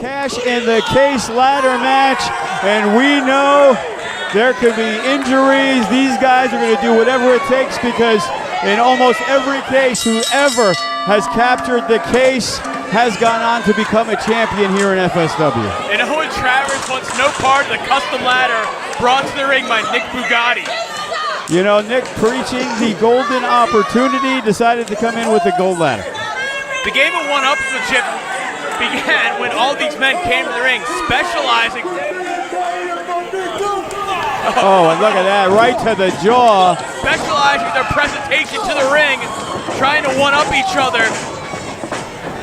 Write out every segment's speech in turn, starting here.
cash in the case ladder match, and we know there could be injuries. These guys are going to do whatever it takes because in almost every case, whoever has captured the case has gone on to become a champion here in FSW. And Owen Travers wants no part of the custom ladder brought to the ring by Nick Bugatti. You know, Nick, preaching the golden opportunity, decided to come in with the gold ladder. The game of one-upsmanship began when all these men came to the ring specializing. Oh, and look at that, right to the jaw. Specializing their presentation to the ring, trying to one-up each other.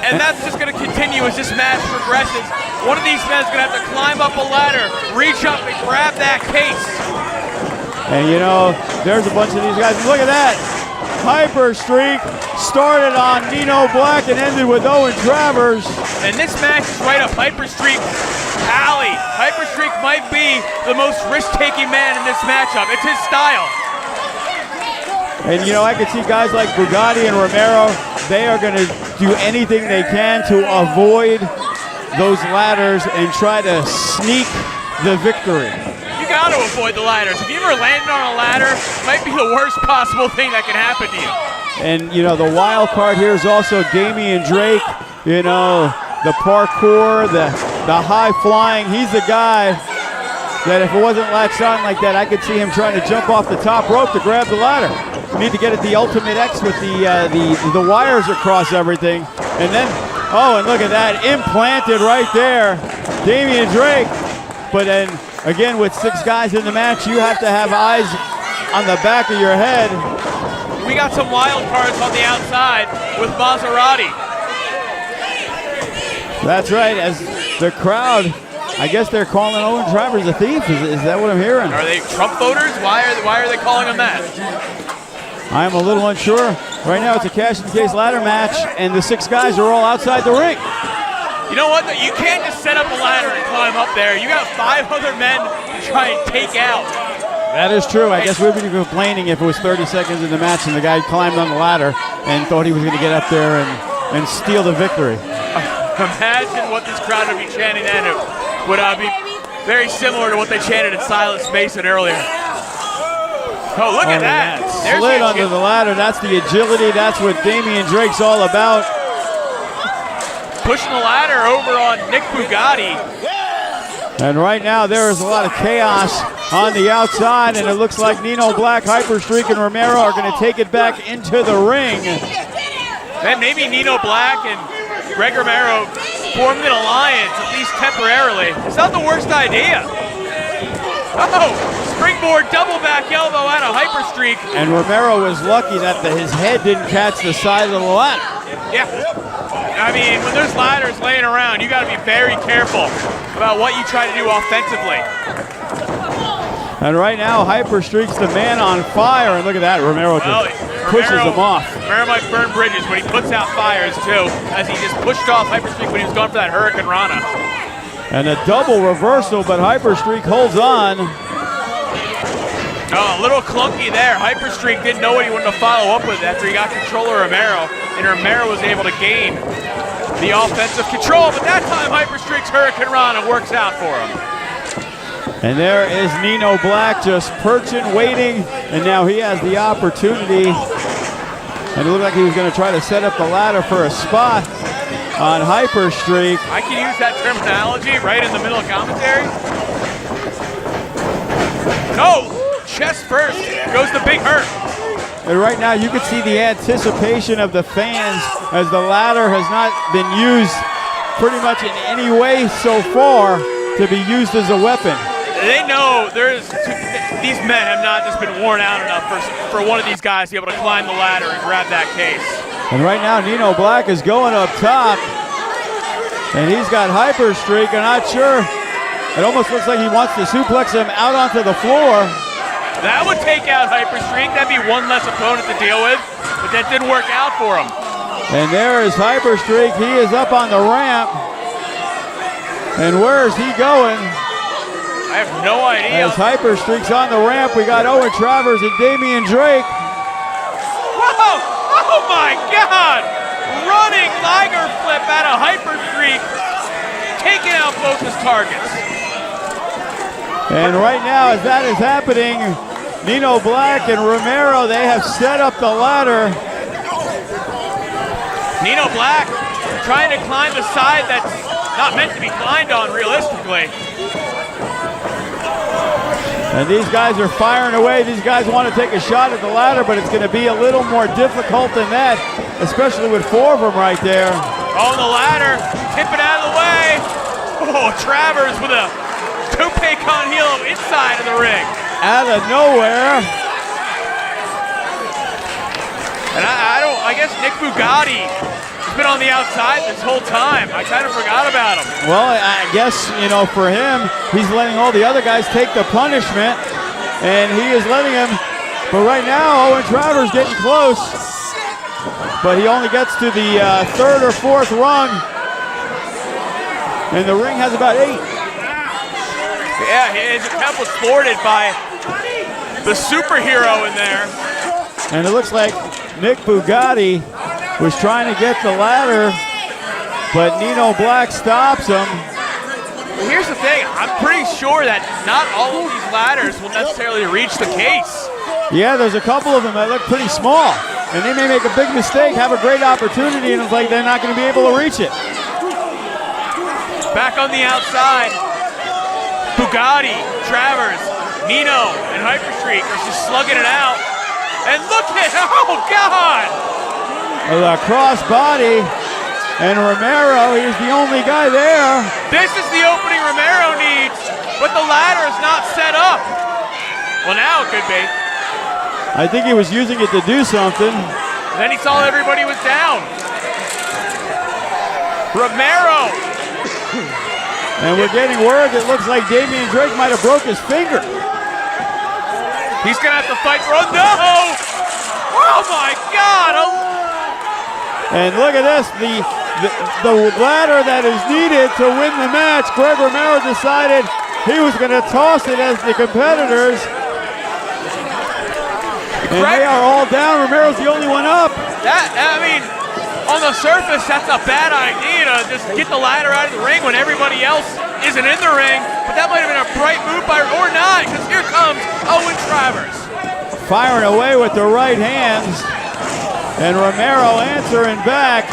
And that's just going to continue as this match progresses. One of these men is going to have to climb up a ladder, reach up and grab that case. And you know, there's a bunch of these guys. Look at that. Hyper Streak started on Nino Black and ended with Owen Travers. And this match is right up Hyper Streak's alley. Hyper Streak might be the most risk-taking man in this matchup. It's his style. And you know, I can see guys like Bugatti and Romero, they are going to do anything they can to avoid those ladders and try to sneak the victory. You got to avoid the ladders. If you ever landed on a ladder, it might be the worst possible thing that can happen to you. And you know, the wild card here is also Damian Drake. You know, the parkour, the high flying. He's the guy that if it wasn't latched on like that, I could see him trying to jump off the top rope to grab the ladder. You need to get it the ultimate X with the wires across everything. And then, oh, and look at that, implanted right there, Damian Drake. But then, again, with 6 guys in the match, you have to have eyes on the back of your head. We got some wild cards on the outside with Maserati. That's right, as the crowd, I guess they're calling Owen Travers a thief. Is that what I'm hearing? Are they Trump voters? Why are they calling him that? I'm a little unsure. Right now it's a cash in case ladder match, and the 6 guys are all outside the ring. You know what? You can't just set up a ladder and climb up there. You got 5 other men to try and take out. That is true. I guess we'd be complaining if it was 30 seconds in the match and the guy climbed on the ladder and thought he was going to get up there and steal the victory. Imagine what this crowd would be chanting then. It would be very similar to what they chanted at Silas Mason earlier. Oh, look at that. Slid under the ladder. That's the agility. That's what Damian Drake's all about. Pushing the ladder over on Nick Bugatti. And right now there is a lot of chaos on the outside, and it looks like Nino Black, Hyper Streak, and Romero are going to take it back into the ring. Then maybe Nino Black and Greg Romero formed an alliance, at least temporarily. It's not the worst idea. Oh, springboard double back elbow out of Hyper Streak. And Romero was lucky that his head didn't catch the side of the ladder. Yeah. I mean, when there's ladders laying around, you got to be very careful about what you try to do offensively. And right now, Hyper Streak's the man on fire. And look at that, Romero just pushes him off. Romero might burn bridges, but he puts out fires too, as he just pushed off Hyper Streak when he was going for that Hurricane Rana. And a double reversal, but Hyper Streak holds on. Oh, a little clunky there. Hyper Streak didn't know what he wanted to follow up with after he got control of Romero, and Romero was able to gain the offensive control, but that time Hyper Streak's Hurricane Rana works out for him. And there is Nino Black just perching, waiting, and now he has the opportunity. And it looked like he was going to try to set up the ladder for a spot on Hyper Streak. I can use that terminology right in the middle of commentary. No, chest first goes the big hurt. And right now you can see the anticipation of the fans as the ladder has not been used pretty much in any way so far to be used as a weapon. They know these men have not just been worn out enough for one of these guys to be able to climb the ladder and grab that case. And right now Nino Black is going up top, and he's got Hyper Streak. I'm not sure. It almost looks like he wants to suplex him out onto the floor. That would take out Hyper Streak. That'd be one less opponent to deal with, but that didn't work out for him. And there is Hyper Streak. He is up on the ramp. And where is he going? I have no idea. As Hyper Streak's on the ramp, we got Owen Travers and Damian Drake. Whoa! Oh my God! Running Liger flip out of Hyper Streak. Taking out both his targets. And right now, as that is happening, Nino Black and Romero, they have set up the ladder. Nino Black trying to climb the side that's not meant to be climbed on realistically. And these guys are firing away. These guys want to take a shot at the ladder, but it's going to be a little more difficult than that, especially with 4 of them right there. On the ladder, tip it out of the way. Oh, Travers with a tope con heel inside of the ring. Out of nowhere. And I guess Nick Bugatti has been on the outside this whole time. I kind of forgot about him. Well, I guess, for him, he's letting all the other guys take the punishment, and he is letting him. But right now, Owen Travers getting close, but he only gets to the 3rd or 4th rung, and the ring has about 8. Yeah, his attempt was thwarted by the superhero in there. And it looks like Nick Bugatti was trying to get the ladder, but Nino Black stops him. Well, here's the thing. I'm pretty sure that not all of these ladders will necessarily reach the case. Yeah, there's a couple of them that look pretty small, and they may make a big mistake, have a great opportunity, and it's like they're not going to be able to reach it. Back on the outside, Bugatti, Travers, Nino, and Hyperstreak are just slugging it out. And look at, oh God! The cross body, and Romero, he's the only guy there. This is the opening Romero needs, but the ladder is not set up. Well, now it could be. I think he was using it to do something. Then he saw everybody was down. Romero. And we're getting word that looks like Damian Drake might have broke his finger. He's gonna have to fight for, oh no! Oh my God! And look at this, the ladder that is needed to win the match. Greg Romero decided he was gonna toss it as the competitors. And they are all down, Romero's the only one up. On the surface, that's a bad idea to just get the ladder out of the ring when everybody else isn't in the ring. But that might have been a bright move or not, because here comes Owen Travers. Firing away with the right hands, and Romero answering back.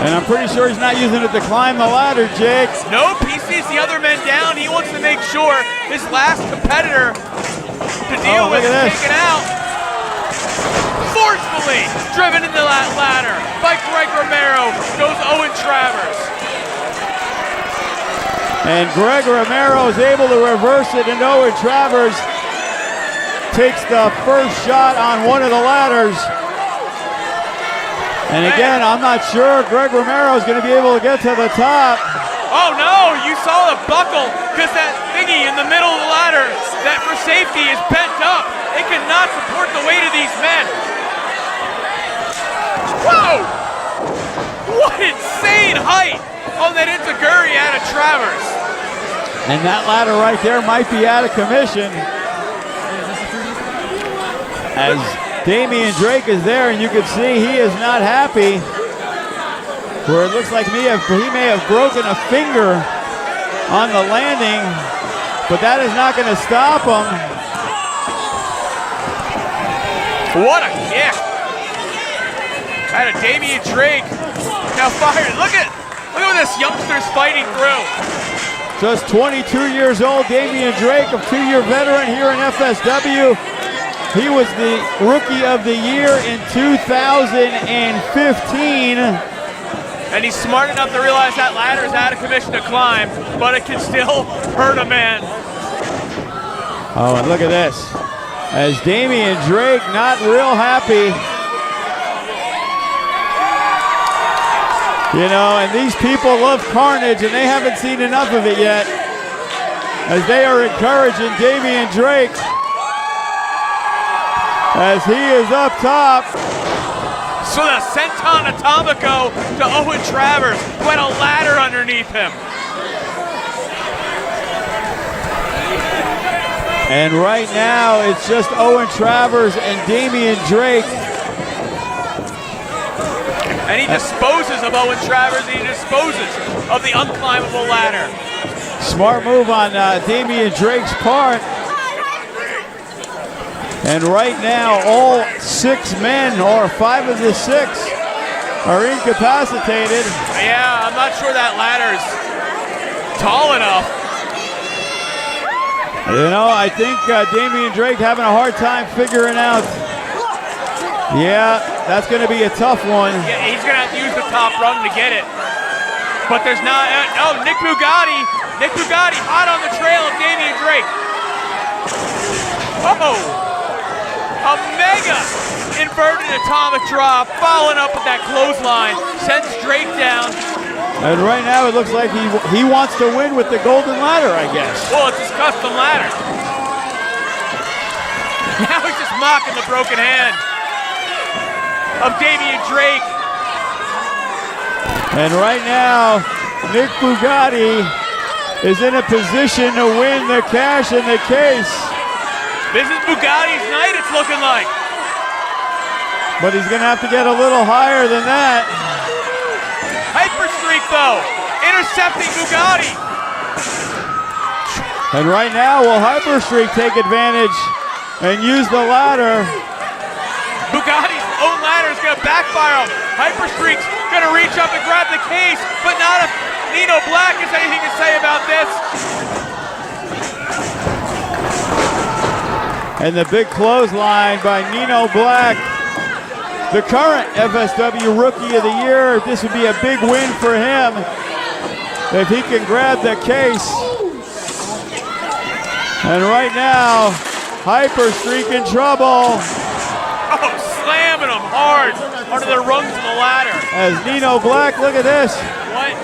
And I'm pretty sure he's not using it to climb the ladder, Jake. Nope, he sees the other men down. He wants to make sure his last competitor to deal with is taken out. Forcefully driven into that ladder by Greg Romero goes Owen Travers. And Greg Romero is able to reverse it, and Owen Travers takes the first shot on one of the ladders. And again, I'm not sure Greg Romero is going to be able to get to the top. Oh no, you saw the buckle, because that thingy in the middle of the ladder that for safety is bent up. It cannot support the weight of these men. Whoa! What insane height on that Enziguri out of Travers. And that ladder right there might be out of commission, as Damian Drake is there, and you can see he is not happy, where it looks like he may have broken a finger on the landing, but that is not going to stop him. What a kick. Out of Damian Drake. Now fired. Look at what this youngster's fighting through. Just 22 years old, Damian Drake, a 2-year veteran here in FSW. He was the Rookie of the Year in 2015. And he's smart enough to realize that ladder is out of commission to climb, but it can still hurt a man. Oh, and look at this. As Damian Drake not real happy. You know, and these people love carnage, and they haven't seen enough of it yet, as they are encouraging Damian Drake as he is up top. So the senton atomico to Owen Travers, who had a ladder underneath him. And right now, it's just Owen Travers and Damian Drake. And he disposes of Owen Travers, and he disposes of the unclimbable ladder. Smart move on Damian Drake's part. And right now, all 6 men, or 5 of the 6, are incapacitated. Yeah, I'm not sure that ladder's tall enough. You know, I think Damian Drake having a hard time figuring out. Yeah, that's going to be a tough one. Yeah, he's going to have to use the top rung to get it. But there's not, oh, Nick Bugatti hot on the trail of Damian Drake. Oh! A mega inverted atomic drop, following up with that clothesline, sends Drake down. And right now it looks like he wants to win with the golden ladder, I guess. Well, it's his custom ladder. Now he's just mocking the broken hand of Damian Drake. And right now, Nick Bugatti is in a position to win the cash in the case. This is Bugatti's night, it's looking like. But he's gonna have to get a little higher than that. Hyper streak though, intercepting Bugatti. And right now, will Hyper Streak take advantage and use the ladder? Bugatti's own ladder is gonna backfire him. Hyper Streak's gonna reach up and grab the case, but not if Nino Black has anything to say about this. And the big clothesline by Nino Black, the current FSW Rookie of the Year. This would be a big win for him if he can grab the case. And right now, Hyper Streak in trouble. Oh, slamming him hard under the rungs of the ladder. As Nino Black, look at this. What?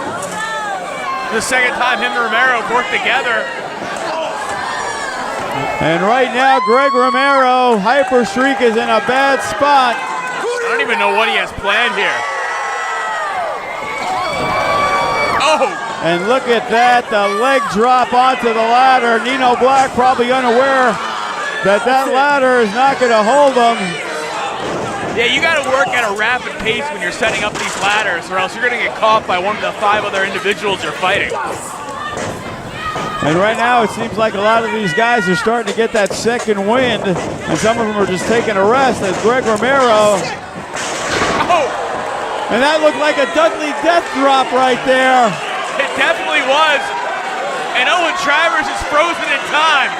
The second time him and Romero worked together. And right now, Greg Romero, Hyper Streak is in a bad spot. I don't even know what he has planned here. Oh! And look at that, the leg drop onto the ladder. Nino Black probably unaware that ladder is not going to hold him. Yeah, you got to work at a rapid pace when you're setting up these ladders, or else you're going to get caught by one of the 5 other individuals you're fighting. And right now, it seems like a lot of these guys are starting to get that second wind, and some of them are just taking a rest as Greg Romero. Oh! And that looked like a Dudley death drop right there. It definitely was. And Owen Travers is frozen in time.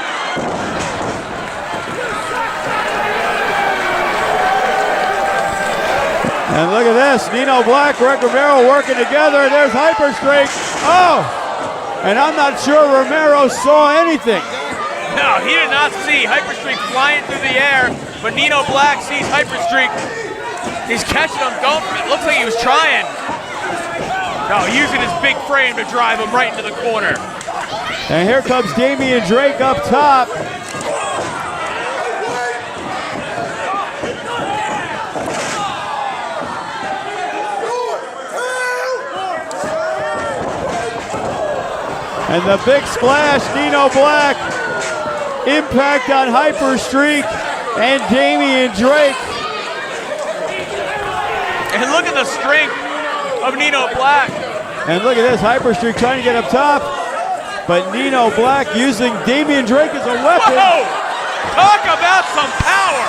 And look at this, Nino Black, Greg Romero working together. There's Hyper Streak. Oh! And I'm not sure Romero saw anything. No, he did not see Hyperstreak flying through the air, but Nino Black sees Hyperstreak. He's catching him, going for it. Looks like he was trying. No, using his big frame to drive him right into the corner. And here comes Damian Drake up top. And the big splash, Nino Black. Impact on Hyper Streak and Damian Drake. And look at the strength of Nino Black. And look at this, Hyper Streak trying to get up top. But Nino Black using Damian Drake as a weapon. Whoa! Talk about some power.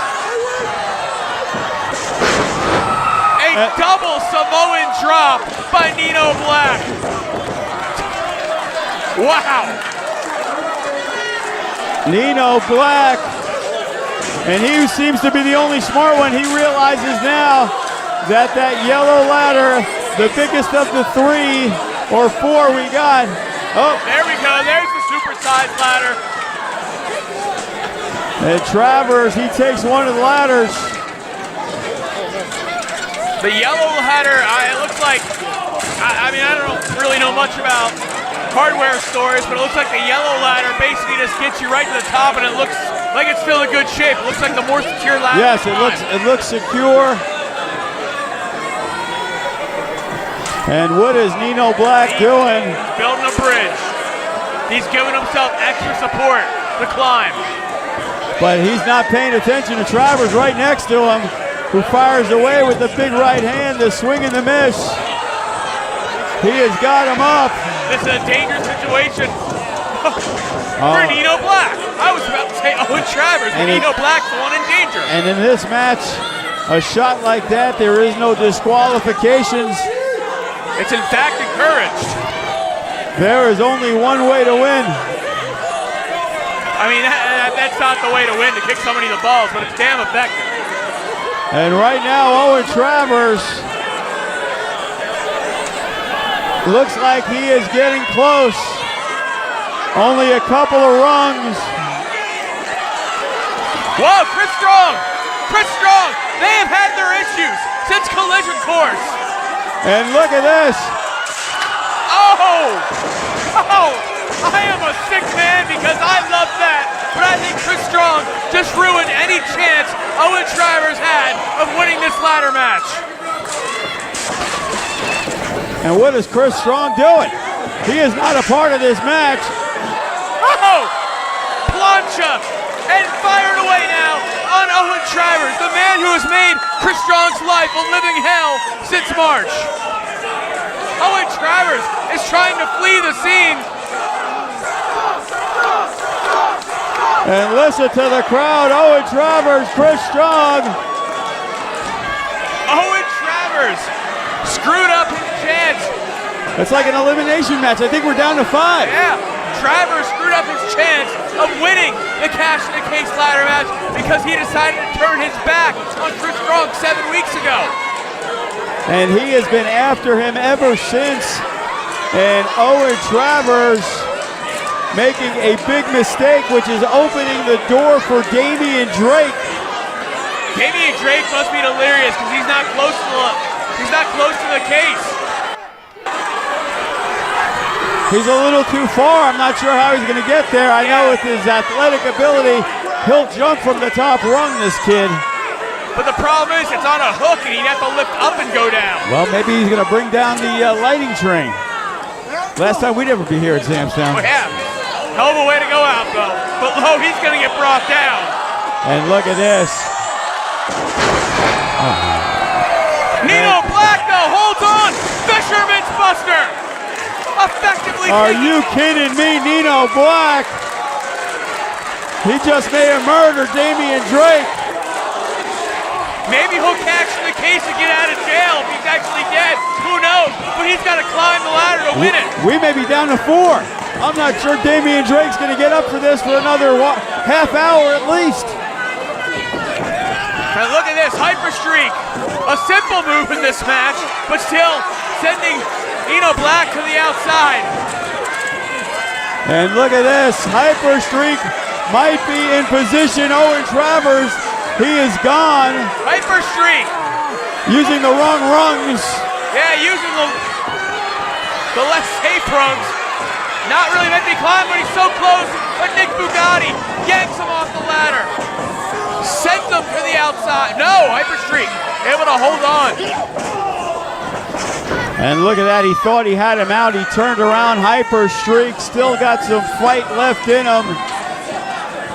A double Samoan drop by Nino Black. Wow! Nino Black, and he seems to be the only smart one. He realizes now that yellow ladder, the biggest of the 3 or 4 we got. Oh, there we go. There's the supersized ladder. And Travers, he takes one of the ladders. The yellow ladder, it looks like, I mean, I don't really know much about hardware stores, but it looks like the yellow ladder basically just gets you right to the top, and it looks like it's still in good shape. It looks like the more secure ladder. Yes, it looks secure. And what is Nino Black doing? Building a bridge. He's giving himself extra support to climb. But he's not paying attention to Travers right next to him. who fires away with the big right hand, the swing and the miss. He has got him up. This is a dangerous situation for Nino Black. I was about to say Owen Travers, but Nino Black's the one in danger. And in this match, a shot like that, there is no disqualifications. It's in fact encouraged. There is only one way to win. I mean, that's not the way to win, to kick somebody in the balls, but it's damn effective. And right now, Owen Travers looks like he is getting close. Only a couple of rungs. Whoa, Chris Strong! Chris Strong! They have had their issues since Collision Course. And look at this. Oh! I am a sick man because I love that. But I think Chris Strong just ruined any chance Owen Travers had of winning this ladder match. And what is Chris Strong doing? He is not a part of this match. Oh! Plancha! And fired away now on Owen Travers, the man who has made Chris Strong's life a living hell since March. Owen Travers is trying to flee the scene. And listen to the crowd. Owen Travers, Chris Strong. Owen Travers screwed up his chance. It's like an elimination match. I think we're down to 5. Yeah, Travers screwed up his chance of winning the Cash in the Case ladder match because he decided to turn his back on Chris Strong 7 weeks ago. And he has been after him ever since. And Owen Travers making a big mistake, which is opening the door for Damian Drake. Damian Drake must be delirious because he's not close to the case. He's a little too far. I'm not sure how he's going to get there. I know with his athletic ability, he'll jump from the top rung, this kid. But the problem is it's on a hook and he'd have to lift up and go down. Well, maybe he's going to bring down the lighting train. Last time we'd ever be here at Samstown. Oh, yeah. Hell of a way to go out, though. But Lowe, he's going to get brought down. And look at this. Nino Black, though, holds on. Fisherman's Buster. Effectively. Are you kidding me, Nino Black? He just may have murdered Damian Drake. Maybe he'll cash in the case and get out of jail if he's actually dead. Who knows? But he's got to climb the ladder to win it. We may be down to 4. I'm not sure Damian Drake's going to get up for this for another half hour at least. Now look at this, Hyper Streak. A simple move in this match, but still sending Nino Black to the outside. And look at this, Hyper Streak might be in position. Owen Travers, he is gone. Hyper Streak. Using the wrong rungs. Yeah, using the less safe rungs. Not really meant to be climbed, but he's so close. But Nick Bugatti yanks him off the ladder. Sends him to the outside. No, Hyper Streak able to hold on. And look at that, he thought he had him out. He turned around, Hyper Streak still got some fight left in him.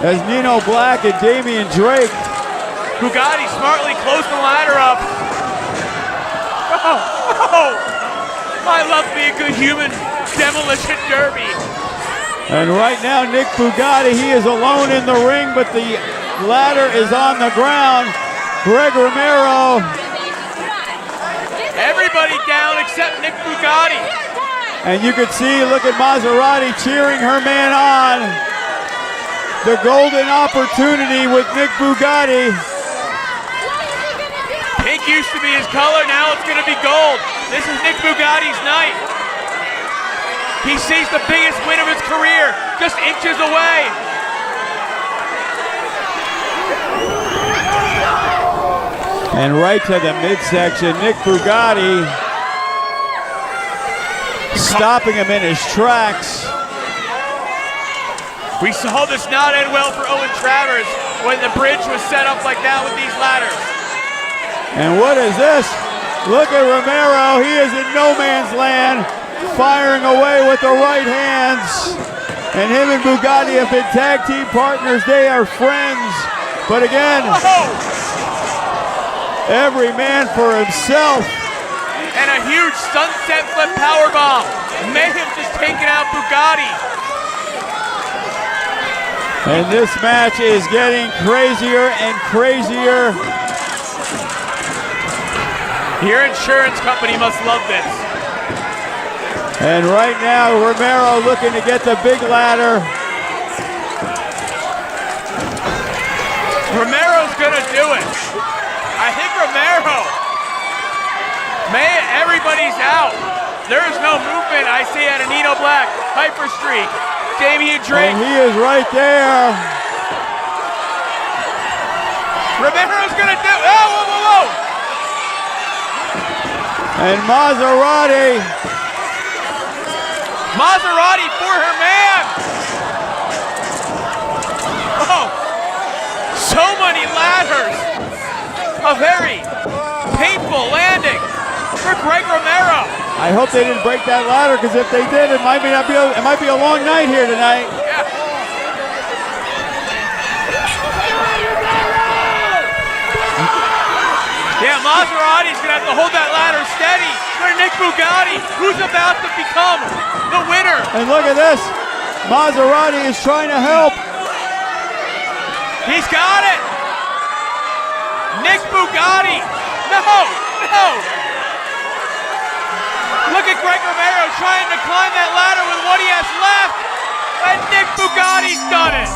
As Nino Black and Damian Drake. Bugatti smartly closed the ladder up. Oh, I love to be a good human. Demolition Derby. And right now, Nick Bugatti, he is alone in the ring, but the ladder is on the ground. Greg Romero. Everybody down except Nick Bugatti. And you can see, look at Maserati cheering her man on. The golden opportunity with Nick Bugatti. Pink used to be his color, now it's going to be gold. This is Nick Bugatti's night. He sees the biggest win of his career, just inches away. And right to the midsection, Nick Bugatti stopping him in his tracks. We saw this not end well for Owen Travers when the bridge was set up like that with these ladders. And what is this? Look at Romero, he is in no man's land. Firing away with the right hands. And him and Bugatti have been tag team partners. They are friends. But again, Every man for himself. And a huge sunset flip powerbomb. May have just taken out Bugatti. And this match is getting crazier and crazier. Your insurance company must love this. And right now, Romero looking to get the big ladder. Romero's gonna do it. I think Romero. Everybody's out. There's no movement. I see at Anino Black, Hyper Streak, Damian Drake. And he is right there. Romero's gonna do. Oh, whoa, whoa, whoa! And Maserati for her man. Oh, so many ladders. A very painful landing for Greg Romero. I hope they didn't break that ladder, because if they did, it might be a long night here tonight. Yeah, Maserati's gonna have to hold that ladder steady for Nick Bugatti, who's about to become the winner. And look at this. Maserati is trying to help. He's got it. Nick Bugatti. No. Look at Greg Romero trying to climb that ladder with what he has left. And Nick Bugatti's done it.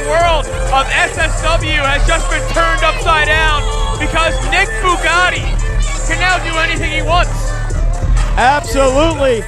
World of SSW has just been turned upside down because Nick Bugatti can now do anything he wants. Absolutely.